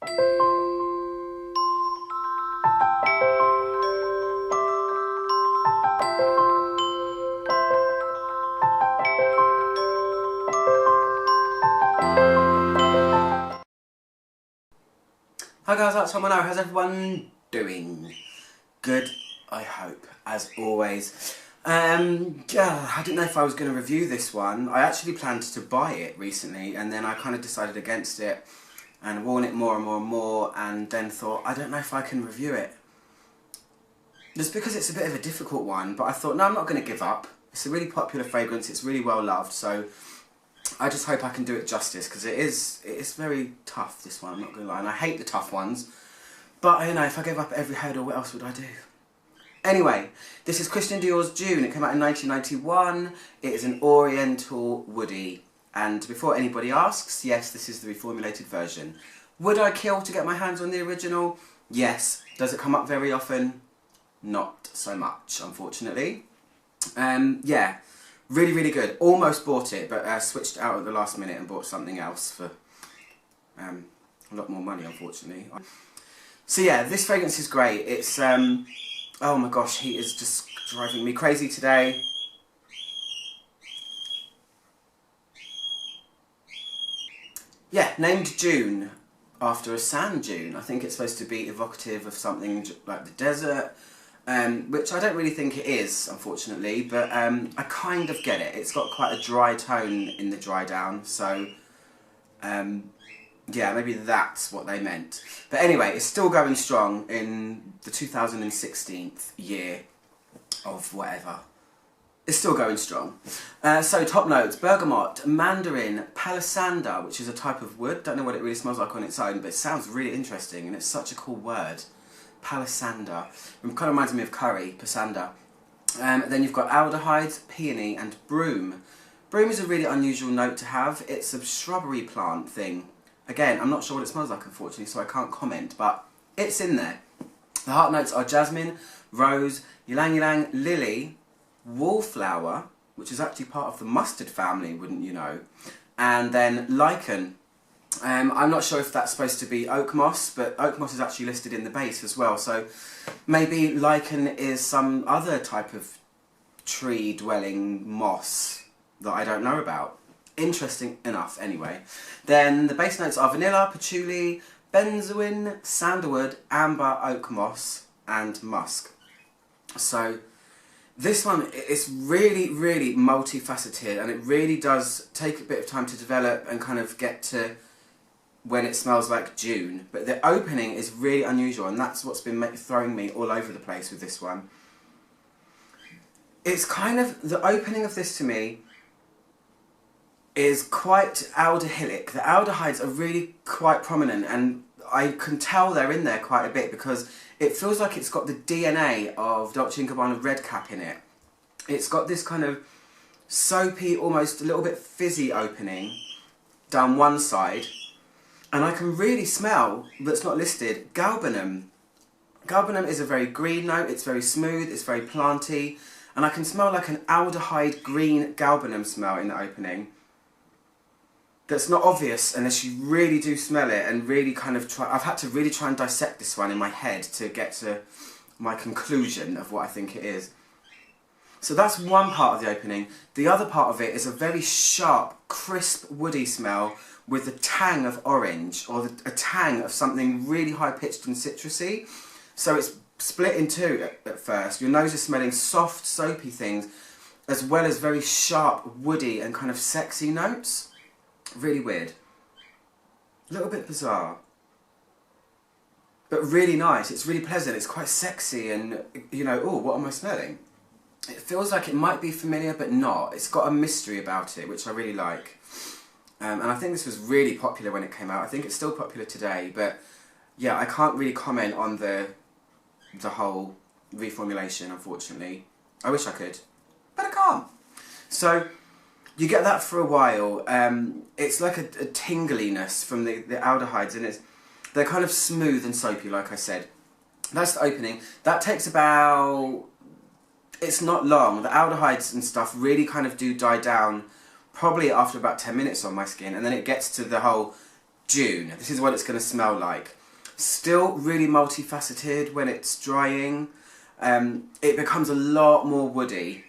Hi guys, that's Tom. How's everyone doing? Good, I hope, as always. I didn't know if I was going to review this one. I actually planned to buy it recently, and then I kind of decided against it and worn it more and more and more, and then thought, I don't know if I can review it. Just because it's a bit of a difficult one, but I thought, no, I'm not going to give up. It's a really popular fragrance, it's really well loved, so I just hope I can do it justice, because it is very tough, this one, I'm not going to lie, and I hate the tough ones, but you know, if I gave up every hurdle, what else would I do? Anyway, this is Christian Dior's Dune. It came out in 1991, it is an Oriental woody, and before anybody asks, yes, this is the reformulated version. Would I kill to get my hands on the original? Yes. Does it come up very often? Not so much, unfortunately. Yeah. Really, really good. Almost bought it, but switched out at the last minute and bought something else for a lot more money, unfortunately. So yeah, this fragrance is great. It's, oh my gosh, he is just driving me crazy today. Yeah, named Dune, after a sand dune. I think it's supposed to be evocative of something like the desert. Which I don't really think it is, unfortunately, but I kind of get it. It's got quite a dry tone in the dry down, so yeah, maybe that's what they meant. But anyway, it's still going strong in the 2016 year of whatever. It's still going strong. So top notes: bergamot, mandarin, palisander, which is a type of wood. Don't know what it really smells like on its own, but it sounds really interesting, and it's such a cool word. Palisander. It kind of reminds me of curry, pasander. Then you've got aldehydes, peony and broom. Broom is a really unusual note to have. It's a shrubbery plant thing. Again, I'm not sure what it smells like, unfortunately, so I can't comment, but it's in there. The heart notes are jasmine, rose, ylang-ylang, lily, wallflower, which is actually part of the mustard family, wouldn't you know, and then lichen. I'm not sure if that's supposed to be oak moss, but oak moss is actually listed in the base as well, so maybe lichen is some other type of tree-dwelling moss that I don't know about. Interesting enough, anyway. Then the base notes are vanilla, patchouli, benzoin, sandalwood, amber, oak moss, and musk. So this one is really, really multifaceted, and it really does take a bit of time to develop and kind of get to when it smells like June, but the opening is really unusual, and that's what's been throwing me all over the place with this one. It's kind of, the opening of this to me is quite aldehydic. The aldehydes are really quite prominent, and I can tell they're in there quite a bit because it feels like it's got the DNA of Dolce & Gabbana Red Cap in it. It's got this kind of soapy, almost a little bit fizzy opening down one side. And I can really smell, that's not listed, galbanum. Galbanum is a very green note, it's very smooth, it's very planty, and I can smell like an aldehyde green galbanum smell in the opening. That's not obvious unless you really do smell it and really kind of try. I've had to really try and dissect this one in my head to get to my conclusion of what I think it is. So that's one part of the opening. The other part of it is a very sharp, crisp, woody smell with the tang of orange, or a tang of something really high-pitched and citrusy. So it's split in two at first. Your nose is smelling soft, soapy things, as well as very sharp, woody and kind of sexy notes. Really weird. A little bit bizarre. But really nice. It's really pleasant. It's quite sexy and, you know, oh, what am I smelling? It feels like it might be familiar, but not. It's got a mystery about it, which I really like. And I think this was really popular when it came out. I think it's still popular today, but yeah, I can't really comment on the whole reformulation, unfortunately. I wish I could, but I can't. So you get that for a while. It's like a tingliness from the aldehydes, and they're kind of smooth and soapy, like I said. That's the opening. That takes about, it's not long. The aldehydes and stuff really kind of do die down probably after about 10 minutes on my skin, and then it gets to the whole Dune. This is what it's going to smell like. Still really multifaceted when it's drying. It becomes a lot more woody,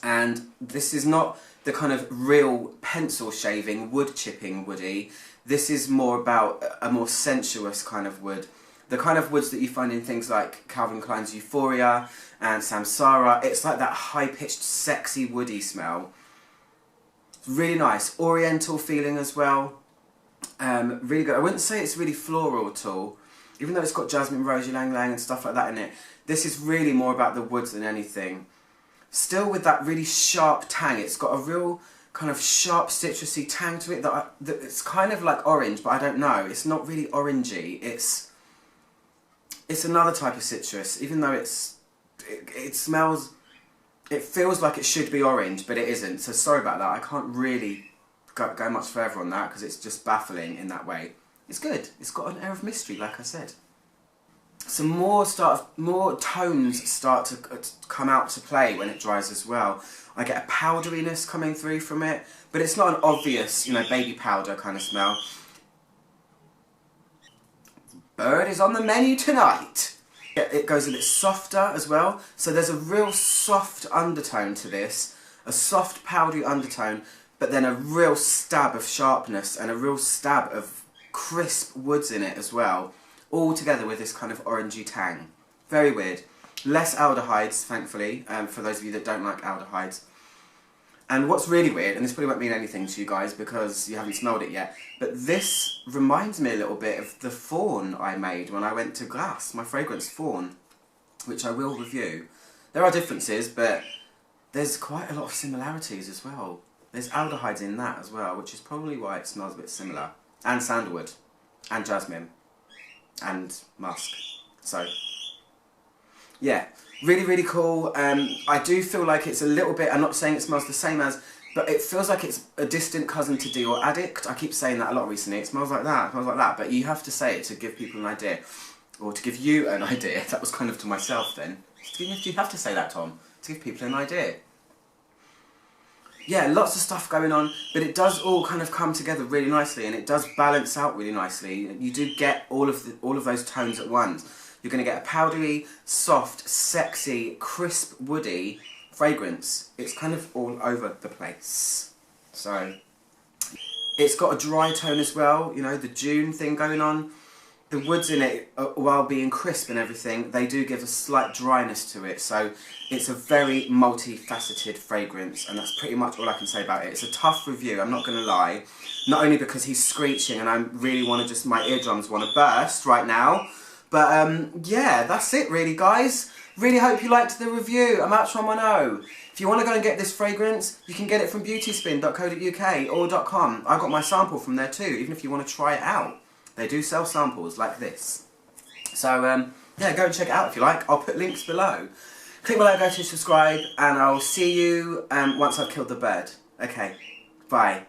and this is not the kind of real pencil shaving, wood chipping woody. This is more about a more sensuous kind of wood. The kind of woods that you find in things like Calvin Klein's Euphoria and Samsara. It's like that high-pitched, sexy, woody smell. It's really nice. Oriental feeling as well. Really good. I wouldn't say it's really floral at all, even though it's got jasmine, rose, ylang-ylang and stuff like that in it. This is really more about the woods than anything. Still with that really sharp tang. It's got a real kind of sharp citrusy tang to it that it's kind of like orange, but I don't know. It's not really orangey. It's another type of citrus, even though it smells, it feels like it should be orange, but it isn't. So sorry about that. I can't really go much further on that because it's just baffling in that way. It's good. It's got an air of mystery, like I said. Some more tones start to come out to play when it dries as well. I get a powderiness coming through from it, but it's not an obvious, you know, baby powder kind of smell. Bird is on the menu tonight. It goes a bit softer as well, so there's a real soft undertone to this, a soft powdery undertone, but then a real stab of sharpness and a real stab of crisp woods in it as well, all together with this kind of orangey tang. Very weird. Less aldehydes, thankfully, for those of you that don't like aldehydes. And what's really weird, and this probably won't mean anything to you guys because you haven't smelled it yet, but this reminds me a little bit of the Fawn I made when I went to Glass, my fragrance Fawn, which I will review. There are differences, but there's quite a lot of similarities as well. There's aldehydes in that as well, which is probably why it smells a bit similar. And sandalwood, and jasmine, and musk. So, yeah, really, really cool. I do feel like it's a little bit, I'm not saying it smells the same as, but it feels like it's a distant cousin to Dior Addict. I keep saying that a lot recently. It smells like that, it smells like that, but you have to say it to give people an idea. Or to give you an idea. That was kind of to myself then. You have to say that, Tom, to give people an idea. Yeah, lots of stuff going on, but it does all kind of come together really nicely, and it does balance out really nicely. You do get all of those tones at once. You're going to get a powdery, soft, sexy, crisp, woody fragrance. It's kind of all over the place. So, it's got a dry tone as well, you know, the Dune thing going on. The woods in it, while being crisp and everything, they do give a slight dryness to it. So it's a very multifaceted fragrance, and that's pretty much all I can say about it. It's a tough review, I'm not going to lie. Not only because he's screeching and I really want to just, my eardrums want to burst right now. But yeah, that's it really, guys. Really hope you liked the review. I'm out from Mono. If you want to go and get this fragrance, you can get it from beautyspin.co.uk or .com. I got my sample from there too, even if you want to try it out. They do sell samples like this. So, yeah, go and check it out if you like. I'll put links below. Click below, go to subscribe, and I'll see you once I've killed the bird. Okay, bye.